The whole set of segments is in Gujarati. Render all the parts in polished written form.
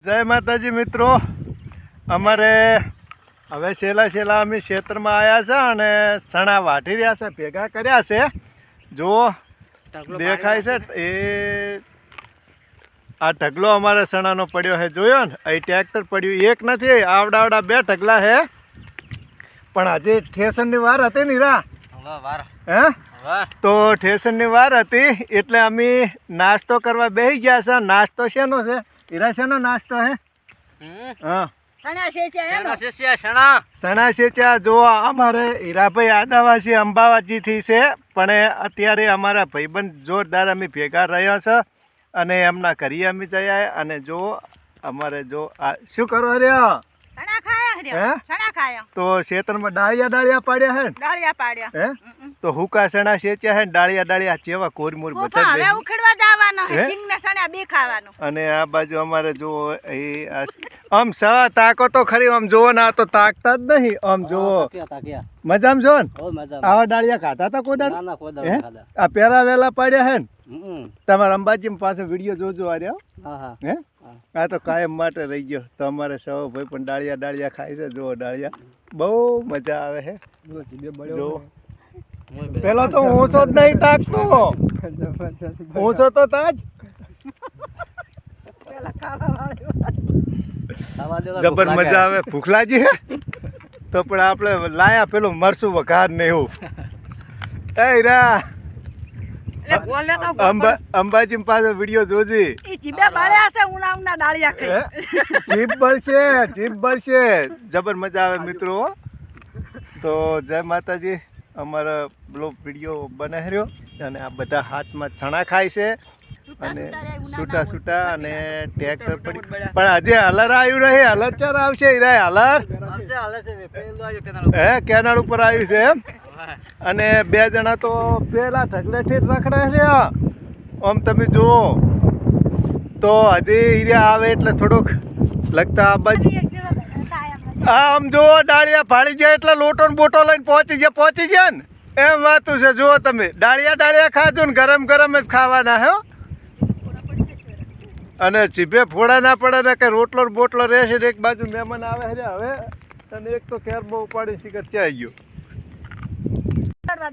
જય માતાજી મિત્રો, અમારે હવે છેલ્લા અમે ખેતરમાં આવ્યા છે અને ચણા વાઢી રહ્યા છે, ભેગા કર્યા છે. જો દેખાય છે એ આ ઢગલો અમારે ચણાનો પડ્યો છે. જોયો ને, અહીં ટ્રેક્ટર પડ્યું એક નથી, આવડા બે ઢગલા છે. પણ આજે ઠેસનની વાર હતી ને હીરા, હે તો ઠેસનની વાર હતી એટલે અમે નાસ્તો કરવા બેસી ગયા છે. નાસ્તો શેનો છે હીરા? શેનો નાસ્તો હે? હા, ચણા શેચ્યા. જો અમારે હીરાભાઈ આદાવાસી અંબાવાજીથી છે, પણ અત્યારે અમારા ભાઈબંધ જોરદાર અમે ભેગા રહ્યા છે અને એમના ઘરે અમે જયા. અને જો અમારે જો આ શું કરો રહ્યા? તો ખેતરમાં ડાળિયા પાડ્યા હે, હે તો હુકા ચણા શેચ્યા હે, ડાળિયા ચેવા કોરમોર બધા અને આ બાજુ અમારે જો આમ સવા તાકો તો ખરી, આમ જોવો ને આ તો તાકતા જ નહીં. આમ જોવો મજામાં છો ને? આવા ડાળિયા ખાતા હતા કોદાળ? આ પેલા વેલા પાડ્યા હે ને? તમારા અંબાજી પાસે વિડીયો જોજો આ રહ્યા. હે આ તો કાયમ માટે રહી ગયો. તો અમારે સૌ ભાઈ પણ ડાળિયા ખાય છે. જો ડાળિયા બહુ મજા આવે છે. જો પેલો તો ઊંચો જ નહીં તાકતો, ઊંચો તો તાજ જબર મજા આવે. ભૂખ લાગી હે તો પણ આપણે લાયા પેલું મરસું વઘાર ને એવું. એ હીરા અંબાજી પાસે વિડીયો જોજી. જીભ બળશે જબર મજા આવે મિત્રો. તો જય માતાજી, અમારો બ્લોગ વિડીયો બને રહ્યો અને આ બધા હાથમાં ચણા ખાય છે અને છૂટા અને ટ્રેક્ટર પડી. પણ હજી હલર આવ્યું રહે. હલર ક્યારે આવશે હીરા? હલર હે કેનાળ ઉપર આવ્યું છે એમ. અને બે જણા તો પેલા ઢગલેથી જ રખડે છે. આમ તમે જુઓ તો હજી હીરા આવે એટલે થોડુંક લગતા આ બાજુ આમ જુઓ ડાળિયા ફાળી જાય એટલે લોટો ને બોટો લઈને પહોંચી ગયા ને એમ વાતું છે. જુઓ તમે ડાળિયા ખાજો ને ગરમ જ ખાવાના હે. અને જીભે ફોડા ના પડે ને કે રોટલો બોટલો રહેશે. એક બાજુ મહેમાન આવે છે હવે અને એક તો ખેર બહુ ઉપાડી શીખર ચાઈ ગયો.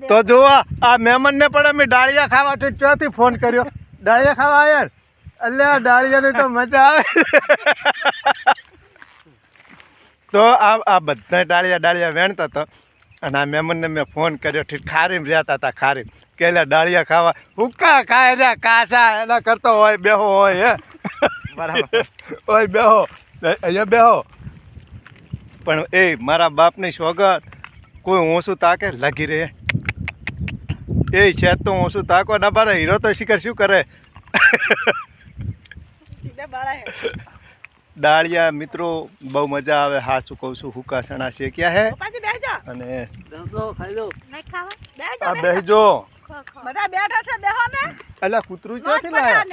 તો જુઓ આ મહેમાન ને પણ અમે ડાળિયા ખાવા ચોથી ફોન કર્યો. ડાળિયા ખાવા આવ્યા એટલે ડાળિયાની તો મજા આવે. તો આ બધા ડાળિયા વેણતા હતા અને આ મહેમાનને મેં ફોન કર્યો. ઠીક ખારીમ રહેતા હતા, ખારીમ કે એટલે ડાળિયા ખાવા હુક્કા ખાય એટલે કાસા એના કરતો હોય બેહો હોય હે બરાબર હોય બેહો અહીંયા બેહો. પણ એ મારા બાપની સોગત કોઈ ઓછું તાકે લાગી રહે એ છે તો ઓછું તાકો ના બારે. હીરો તો શિખર શું કરે? ડાળિયા મિત્રો બહુ મજા આવે. હાચું કહું છું, હુકા ચણા શેક્યા હે અને આ બેહજો. એટલે કૂતરું ક્યાંથી લાયા?